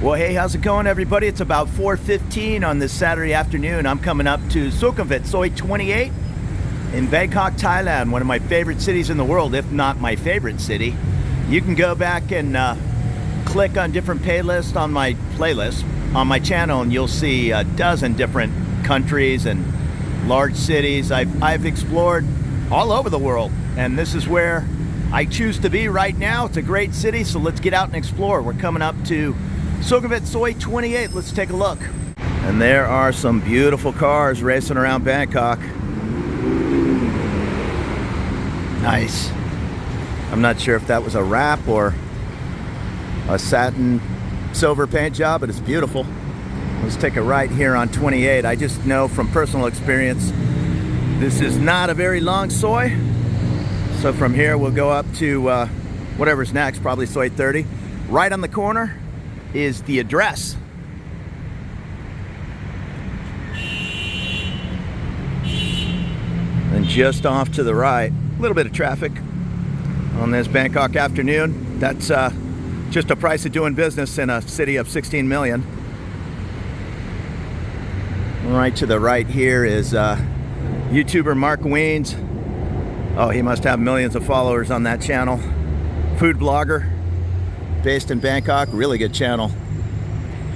Well, hey, how's it going, everybody? It's about 4:15 on this Saturday afternoon. I'm coming up to Sukhumvit, Soi 28 in Bangkok, Thailand, one of my favorite cities in the world, if not my favorite city. You can go back and click on different playlists on my channel, and you'll see a dozen different countries and large cities. I've explored all over the world, and this is where I choose to be right now. It's a great city, so let's get out and explore. We're coming up to Sukhumvit, Soi 28. Let's take a look. And there are some beautiful cars racing around Bangkok. Nice. I'm not sure if that was a wrap or a satin silver paint job, but it's beautiful. Let's take a right here on 28. I just know from personal experience, this is not a very long Soi. So from here, we'll go up to whatever's next, probably Soi 30. Right on the corner is the address. And just off to the right, a little bit of traffic on this Bangkok afternoon. That's just the price of doing business in a city of 16 million. Right to the right here is YouTuber Mark Wiens. Oh, he must have millions of followers on that channel. Food blogger based in Bangkok, really good channel.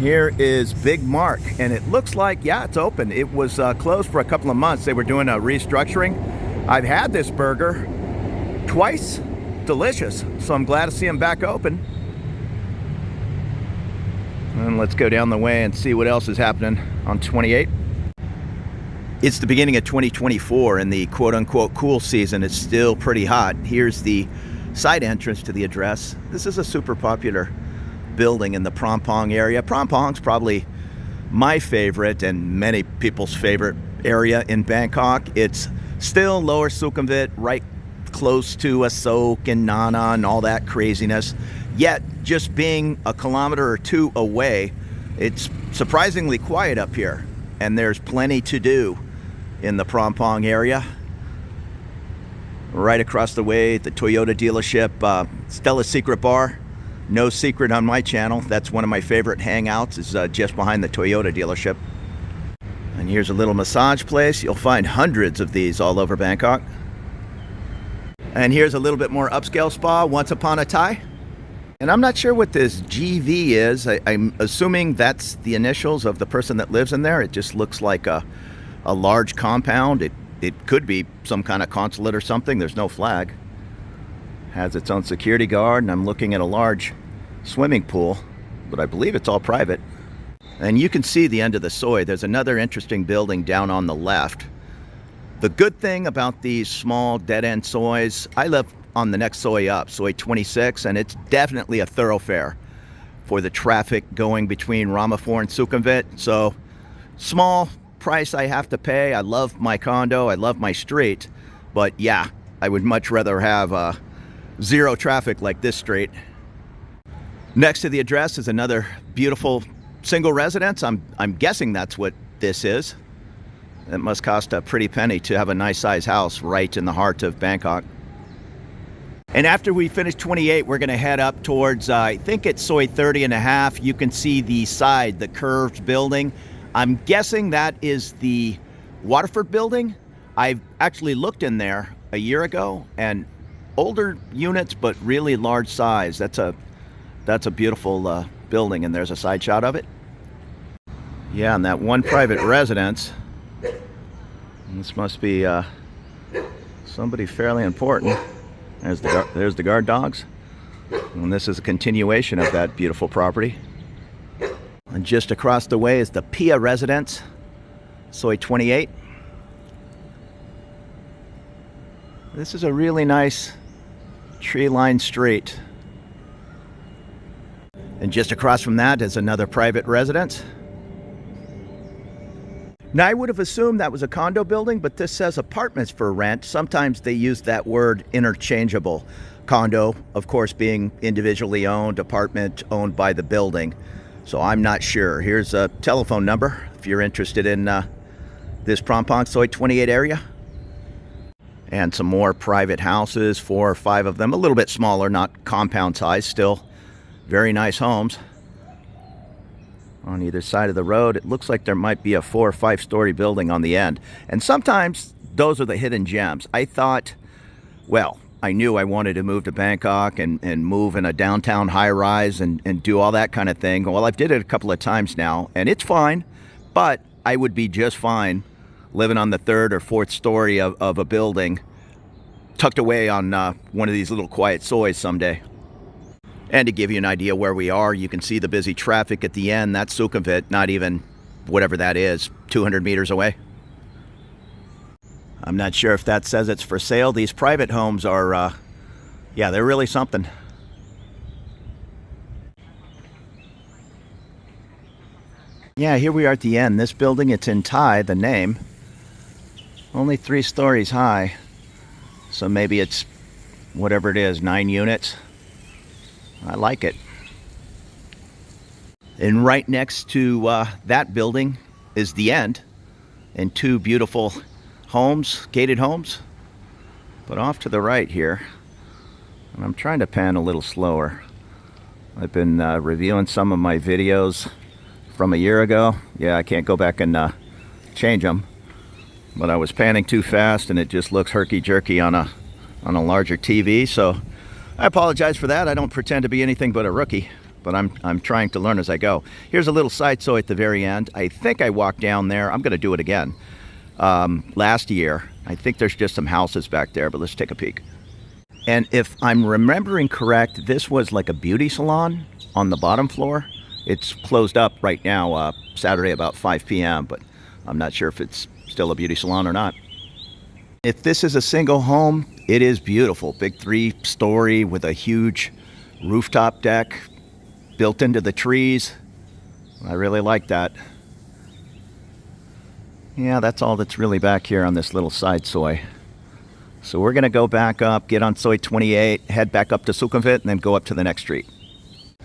Here is Big Mark, and it looks like, yeah, it's open. It was closed for a couple of months. They were doing a restructuring. I've had this burger twice, delicious, so I'm glad to see them back open. And let's go down the way and see what else is happening on 28. It's the beginning of 2024 and the quote-unquote cool season is still pretty hot. Here's the side entrance to the address. This is a super popular building in the Prompong area. Prompong's probably my favorite and many people's favorite area in Bangkok. It's still lower Sukhumvit, right close to Asok and Nana and all that craziness. Yet, just being a kilometer or two away, it's surprisingly quiet up here. And there's plenty to do in the Prompong area. Right across the way, the Toyota dealership, Stella's Secret Bar. No secret on my channel. That's one of my favorite hangouts, is just behind the Toyota dealership. And here's a little massage place. You'll find hundreds of these all over Bangkok. And here's a little bit more upscale spa, Once Upon a Thai. And I'm not sure what this GV is. I'm assuming that's the initials of the person that lives in there. It just looks like a large compound. It could be some kind of consulate or something. There's no flag. Has its own security guard, and I'm looking at a large swimming pool, but I believe it's all private. And you can see the end of the Soi. There's another interesting building down on the left. The good thing about these small dead-end Sois, I live on the next Soi up, Soi 26, and it's definitely a thoroughfare for the traffic going between Ramaphore and Sukhumvit. So small price I have to pay. I love my condo, I love my street, but yeah, I would much rather have zero traffic like this street. Next to the address is another beautiful single residence. I'm guessing that's what this is. It must cost a pretty penny to have a nice size house right in the heart of Bangkok. And after we finish 28, we're gonna head up towards, I think it's Soi 30 and a half. You can see the side, the curved building. I'm guessing that is the Waterford building. I've actually looked in there a year ago, and older units, but really large size. That's a beautiful building, and there's a side shot of it. Yeah, and that one private residence. This must be somebody fairly important. There's the guard dogs. And this is a continuation of that beautiful property. And just across the way is the Pia residence, Soi 28. This is a really nice tree-lined street. And just across from that is another private residence. Now, I would have assumed that was a condo building, but this says apartments for rent. Sometimes they use that word interchangeable. Condo, of course, being individually owned, apartment owned by the building. So I'm not sure. Here's a telephone number if you're interested in this Prompong Soi 28 area. And some more private houses, 4 or 5 of them, a little bit smaller, not compound size, still very nice homes. on either side of the road. It looks like there might be a 4 or 5 story building on the end. And sometimes those are the hidden gems. I thought, well, I knew I wanted to move to Bangkok and move in a downtown high-rise and do all that kind of thing. Well, I've did it a couple of times now, and it's fine, but I would be just fine living on the 3rd or 4th story of a building tucked away on one of these little quiet sois someday. And to give you an idea where we are, you can see the busy traffic at the end. That's Sukhumvit, not even whatever that is, 200 meters away. I'm not sure if that says it's for sale. These private homes are, yeah, they're really something. Yeah, here we are at the end. This building, it's in Thai, the name. Only 3 stories high. So maybe it's whatever it is, 9 units. I like it. And right next to that building is the end, and 2 beautiful homes, gated homes. But off to the right here, and I'm trying to pan a little slower. I've been reviewing some of my videos from a year ago. Yeah, I can't go back and change them, but I was panning too fast and it just looks herky-jerky on a larger TV, so I apologize for that. I don't pretend to be anything but a rookie, but I'm trying to learn as I go. Here's a little side soy at the very end. I think I walked down there. I'm going to do it again. Last year. I think there's just some houses back there, but let's take a peek. And if I'm remembering correct, this was like a beauty salon on the bottom floor. It's closed up right now, Saturday about 5 p.m., but I'm not sure if it's still a beauty salon or not. If this is a single home, it is beautiful. Big 3-story with a huge rooftop deck built into the trees. I really like that. Yeah, that's all that's really back here on this little side soy. So we're going to go back up, get on soy 28, head back up to Sukhumvit, and then go up to the next street.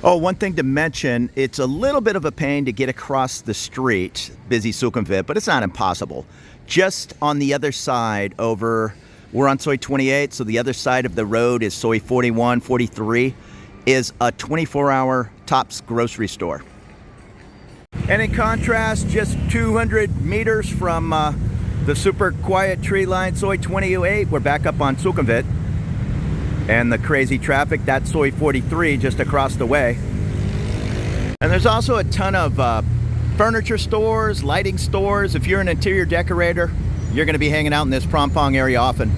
Oh, one thing to mention, it's a little bit of a pain to get across the street, busy Sukhumvit, but it's not impossible. Just on the other side over, we're on soy 28, so the other side of the road is soy 41, 43, is a 24-hour Tops grocery store. And in contrast, just 200 meters from the super quiet tree line soy 28, we're back up on Sukhumvit. And the crazy traffic, that's soy 43 just across the way. And there's also a ton of furniture stores, lighting stores. If you're an interior decorator, you're going to be hanging out in this Prompong area often.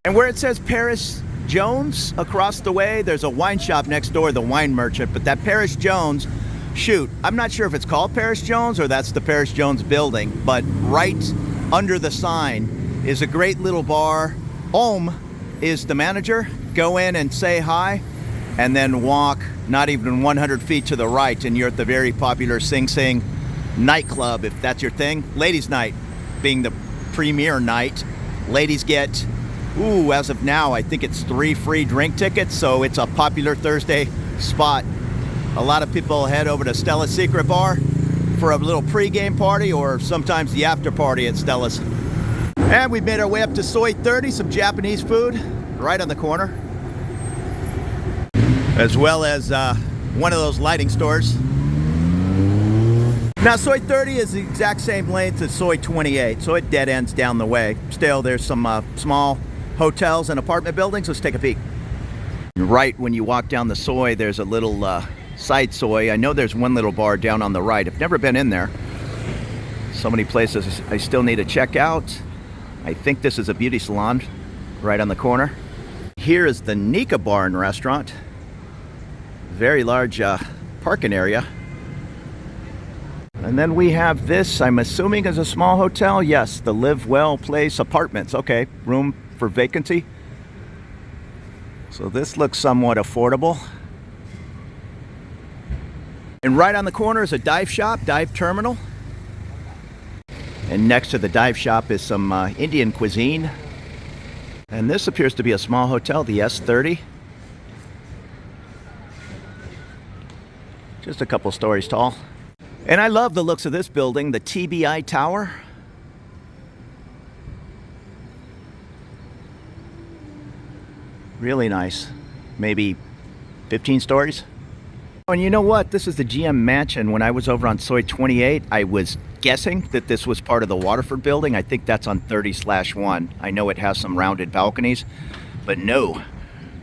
And where it says Paris Jones across the way, there's a wine shop next door, the Wine Merchant. But that Paris Jones, shoot, I'm not sure if it's called Paris Jones or that's the Paris Jones building, but right under the sign is a great little bar. Om is the manager. Go in and say hi, and then walk not even 100 feet to the right, and you're at the very popular Sing Sing nightclub, if that's your thing. Ladies' night being the premier night. Ladies get, as of now, I think it's 3 free drink tickets, so it's a popular Thursday spot. A lot of people head over to Stella's Secret Bar for a little pre-game party, or sometimes the after party at Stella's. And we've made our way up to soy 30, some Japanese food right on the corner, as well as one of those lighting stores. Now soy 30 is the exact same length as soy 28, so it dead ends down the way. Still, there's some small hotels and apartment buildings. Let's take a peek. Right when you walk down the soy, there's a little side soy. I know there's one little bar down on the right. I've never been in there. So many places I still need to check out. I think this is a beauty salon right on the corner. Here is the Nika Bar and Restaurant. Very large parking area. And then we have this, I'm assuming is a small hotel. Yes, the Live Well Place Apartments. Okay, room for vacancy. So this looks somewhat affordable. And right on the corner is a dive shop, dive terminal. And next to the dive shop is some Indian cuisine. And this appears to be a small hotel, the S30. Just a couple stories tall. And I love the looks of this building, the TBI Tower. Really nice. Maybe 15 stories. And you know what? This is the GM Mansion. When I was over on Soi 28, I was guessing that this was part of the Waterford building. I think that's on 30/1. I know it has some rounded balconies, but no.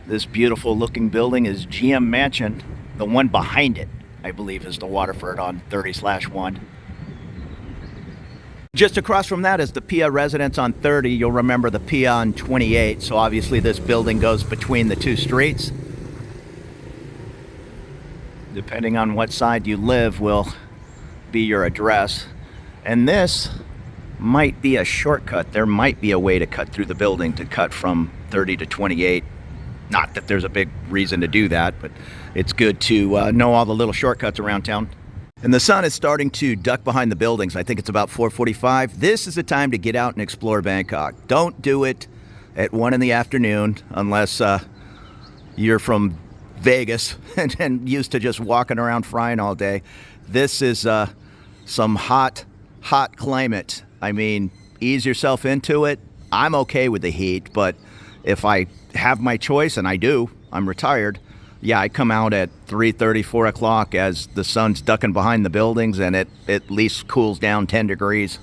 This beautiful looking building is GM Mansion. The one behind it, I believe, is the Waterford on 30/1. Just across from that is the Pia residence on 30. You'll remember the Pia on 28. So obviously this building goes between the two streets. Depending on what side you live will be your address. And this might be a shortcut. There might be a way to cut through the building to cut from 30 to 28. Not that there's a big reason to do that, but it's good to know all the little shortcuts around town. And the sun is starting to duck behind the buildings. I think it's about 4:45. This is the time to get out and explore Bangkok. Don't do it at 1 in the afternoon unless you're from Vegas and used to just walking around frying all day. This is some hot climate. I mean, ease yourself into it. I'm okay with the heat, but if I have my choice, and I do, I'm retired, yeah, I come out at 3:30, 4 o'clock as the sun's ducking behind the buildings and it at least cools down 10 degrees.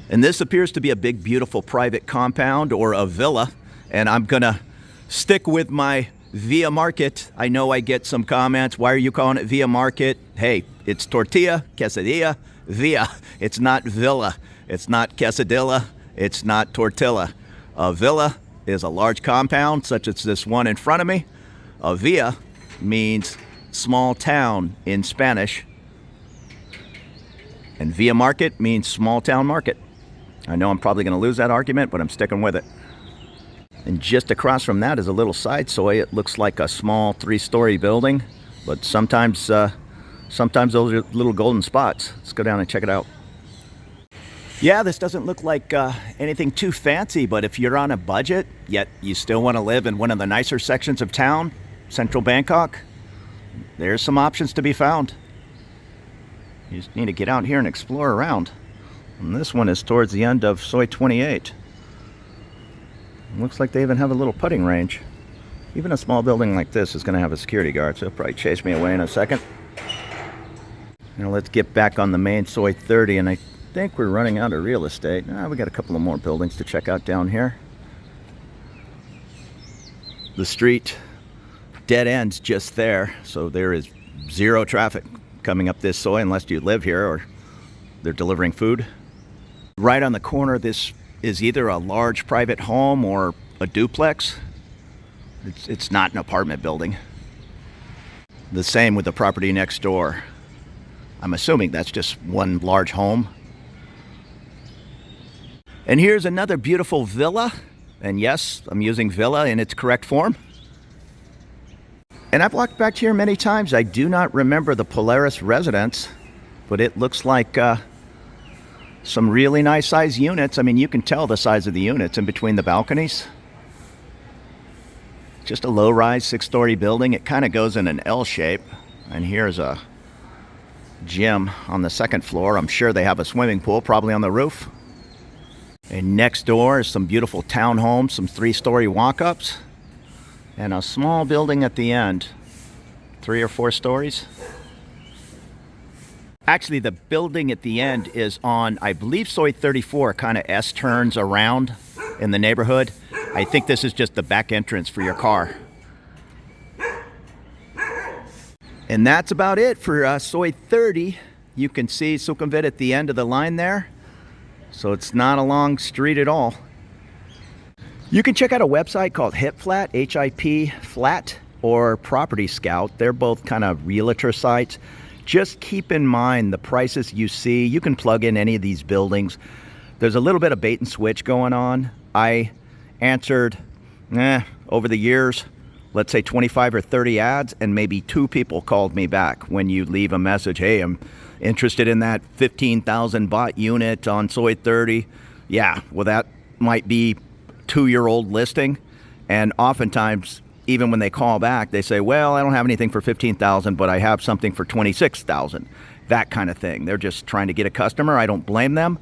And this appears to be a big, beautiful private compound or a villa, and I'm gonna stick with my Via Market. I know I get some comments, why are you calling it Via Market? Hey, it's tortilla, quesadilla, via. It's not villa, it's not quesadilla, it's not tortilla. A villa is a large compound, such as this one in front of me. A villa means small town in Spanish. And Via Market means small town market. I know I'm probably going to lose that argument, but I'm sticking with it. And just across from that is a little side soi. It looks like a small 3-story building, but sometimes those are little golden spots. Let's go down and check it out. Yeah, this doesn't look like anything too fancy, but if you're on a budget, yet you still want to live in one of the nicer sections of town, central Bangkok, there's some options to be found. You just need to get out here and explore around. And this one is towards the end of Soi 28. Looks like they even have a little putting range. Even a small building like this is going to have a security guard, so he'll probably chase me away in a second. Now let's get back on the main Soi 30, and I think we're running out of real estate. We got a couple of more buildings to check out down here. The street dead ends just there, so there is zero traffic coming up this Soi unless you live here or they're delivering food. Right on the corner, this is either a large private home or a duplex. It's not an apartment building. The same with the property next door. I'm assuming that's just one large home. And here's another beautiful villa. And yes, I'm using villa in its correct form. And I've walked back here many times. I do not remember the Polaris residence, but it looks like some really nice size units. I mean, you can tell the size of the units in between the balconies. Just a low-rise 6-story building. It kind of goes in an L shape. And here's a gym on the second floor. I'm sure they have a swimming pool, probably on the roof. And next door is some beautiful townhomes, some 3-story walk-ups, and a small building at the end, 3 or 4 stories. Actually, the building at the end is on, I believe, Soi 34, kind of S-turns around in the neighborhood. I think this is just the back entrance for your car. And that's about it for Soi 30. You can see Sukhumvit at the end of the line there. So it's not a long street at all. You can check out a website called HipFlat, H-I-P Flat, or Property Scout. They're both kind of realtor sites. Just keep in mind the prices you see. You can plug in any of these buildings. There's a little bit of bait and switch going on. I answered, over the years, let's say 25 or 30 ads, and maybe 2 people called me back when you leave a message, hey, I'm interested in that 15,000 baht unit on Soi 30. Yeah, well, that might be 2-year-old listing. And oftentimes, even when they call back, they say, well, I don't have anything for 15,000, but I have something for 26,000. That kind of thing. They're just trying to get a customer. I don't blame them.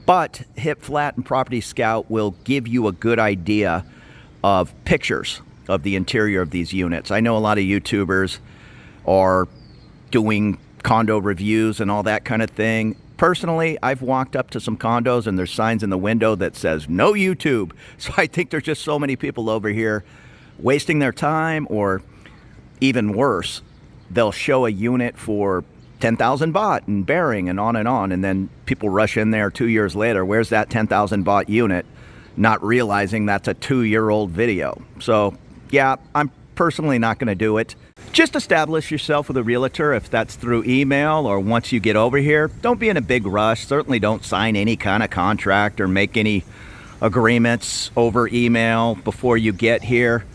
But HipFlat and Property Scout will give you a good idea of pictures of the interior of these units. I know a lot of YouTubers or doing condo reviews and all that kind of thing. Personally, I've walked up to some condos and there's signs in the window that says no YouTube. So I think there's just so many people over here wasting their time, or even worse, they'll show a unit for 10,000 baht and bearing and on, and then people rush in there 2 years later. Where's that 10,000 baht unit? Not realizing that's a 2-year-old video. So yeah, I'm personally not going to do it. Just establish yourself with a realtor, if that's through email or once you get over here. Don't be in a big rush. Certainly don't sign any kind of contract or make any agreements over email before you get here.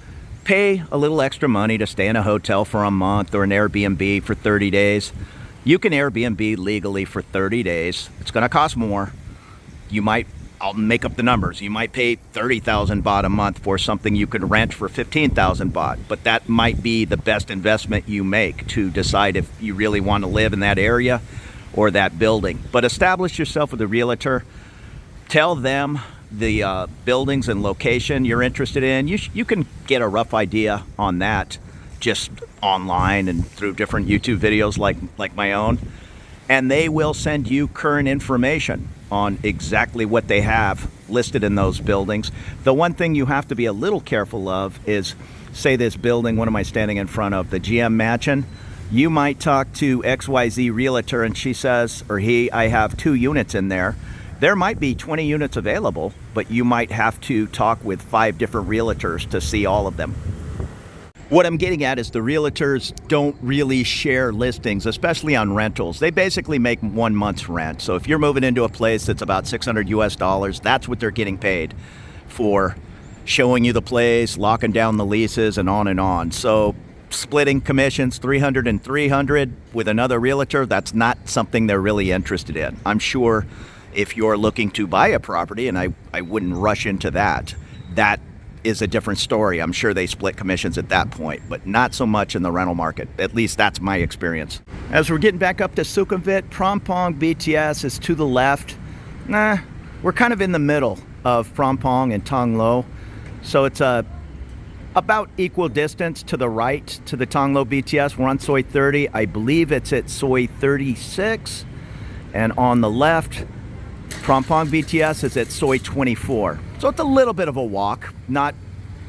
Pay a little extra money to stay in a hotel for a month or an Airbnb for 30 days. You can Airbnb legally for 30 days. It's going to cost more. I'll make up the numbers. You might pay 30,000 baht a month for something you could rent for 15,000 baht, but that might be the best investment you make to decide if you really want to live in that area or that building. But establish yourself with a realtor. Tell them the buildings and location you're interested in. You can get a rough idea on that just online and through different YouTube videos like my own. And they will send you current information on exactly what they have listed in those buildings. The one thing you have to be a little careful of is, say this building, what am I standing in front of? The GM Mansion. You might talk to XYZ realtor and she says, or he, I have 2 units in there. There might be 20 units available, but you might have to talk with 5 different realtors to see all of them. What I'm getting at is the realtors don't really share listings, especially on rentals. They basically make 1 month's rent. So if you're moving into a place that's about $600 US, that's what they're getting paid for showing you the place, locking down the leases, and on and on. So splitting commissions, 300 and 300 with another realtor, that's not something they're really interested in. I'm sure if you're looking to buy a property, and I wouldn't rush into that, that is a different story. I'm sure they split commissions at that point, but not so much in the rental market. At least that's my experience. As we're getting back up to Sukhumvit, Prompong BTS is to the left. We're kind of in the middle of Prompong and Tong Lo. So it's about equal distance to the right to the Tong Lo BTS. We're on Soi 30. I believe it's at Soi 36. And on the left, Prompong BTS is at Soi 24. So it's a little bit of a walk, not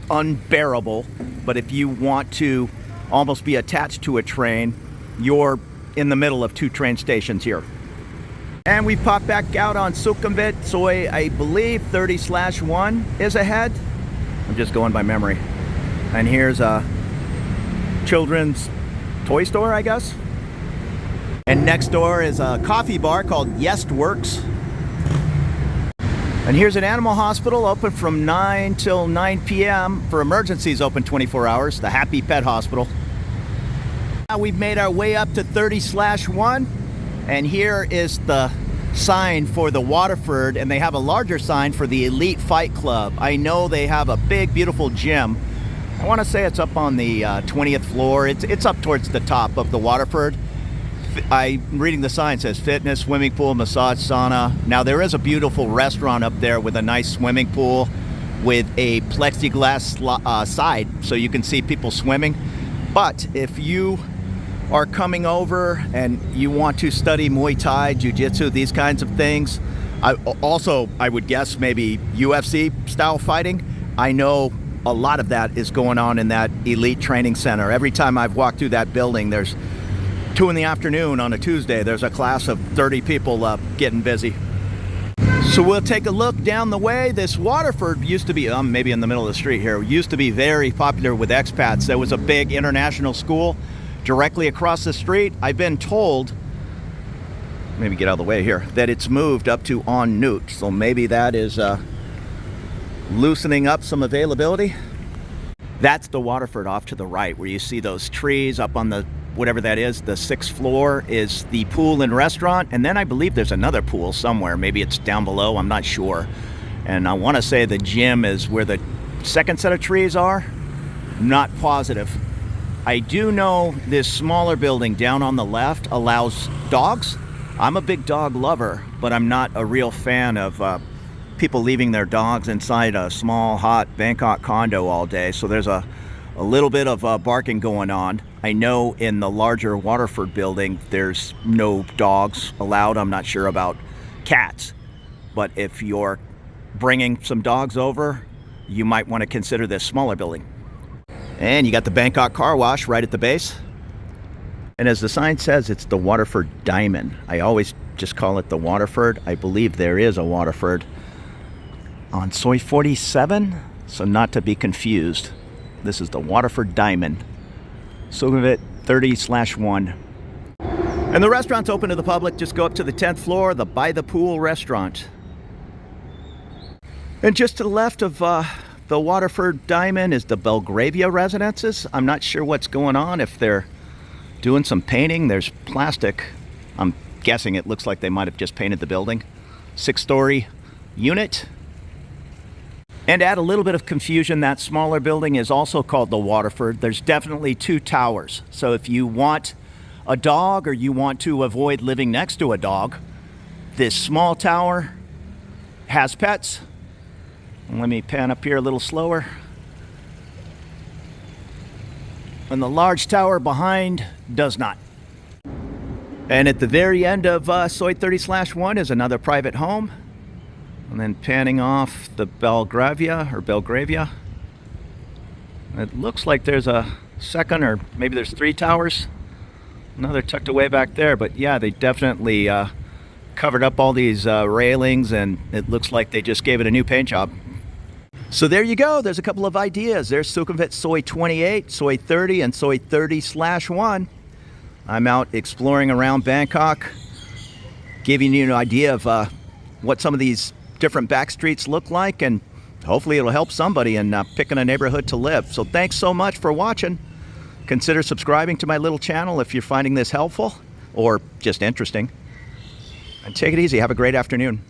unbearable, but if you want to almost be attached to a train, you're in the middle of 2 train stations here. And we pop back out on Sukhumvit. Soi, I believe 30/1 is ahead. I'm just going by memory. And here's a children's toy store, I guess. And next door is a coffee bar called Yest Works. And here's an animal hospital open from 9 till 9 p.m. For emergencies, open 24 hours, the Happy Pet Hospital. Now we've made our way up to 30/1, and here is the sign for the Waterford, and they have a larger sign for the Elite Fight Club. I know they have a big, beautiful gym. I want to say it's up on the 20th floor. It's up towards the top of the Waterford. I'm reading the sign, says fitness, swimming pool, massage, sauna. Now there is a beautiful restaurant up there with a nice swimming pool with a plexiglass side so you can see people swimming. But if you are coming over and you want to study Muay Thai, Jiu-Jitsu, these kinds of things, I would guess maybe UFC style fighting. I know a lot of that is going on in that elite training center. Every time I've walked through that building, there's 2 in the afternoon on a Tuesday, there's a class of 30 people getting busy. So we'll take a look down the way. This Waterford used to be, maybe in the middle of the street here, used to be very popular with expats. There was a big international school directly across the street. I've been told, maybe get out of the way here, that it's moved up to En Nut. So maybe that is loosening up some availability. That's the Waterford off to the right, where you see those trees up on the whatever that is. The 6th floor is the pool and restaurant, and then I believe there's another pool somewhere. Maybe it's down below, I'm not sure. And I want to say the gym is where the 2nd set of trees are. Not positive. I do know this smaller building down on the left allows dogs. I'm a big dog lover, but I'm not a real fan of people leaving their dogs inside a small, hot Bangkok condo all day. So there's a little bit of barking going on. I know in the larger Waterford building, there's no dogs allowed. I'm not sure about cats. But if you're bringing some dogs over, you might want to consider this smaller building. And you got the Bangkok car wash right at the base. And as the sign says, it's the Waterford Diamond. I always just call it the Waterford. I believe there is a Waterford on Soi 47, so not to be confused. This is the Waterford Diamond. Sukhumvit 30/1. And the restaurant's open to the public. Just go up to the 10th floor, the By the Pool restaurant. And just to the left of the Waterford Diamond is the Belgravia residences. I'm not sure what's going on, if they're doing some painting. There's plastic. I'm guessing it looks like they might have just painted the building. 6-story unit. And add a little bit of confusion, that smaller building is also called the Waterford. There's definitely 2 towers. So if you want a dog or you want to avoid living next to a dog, this small tower has pets. Let me pan up here a little slower. And the large tower behind does not. And at the very end of Soi 30/1 is another private home. And then panning off the Belgravia. It looks like there's a second, or maybe there's 3 towers. Another tucked away back there. But yeah, they definitely covered up all these railings, and it looks like they just gave it a new paint job. So there you go. There's a couple of ideas. There's Sukhumvit Soi 28, Soi 30, and Soi 30/1. I'm out exploring around Bangkok, giving you an idea of what some of these different back streets look like, and hopefully it'll help somebody in picking a neighborhood to live. So thanks so much for watching. Consider subscribing to my little channel if you're finding this helpful or just interesting. And take it easy. Have a great afternoon.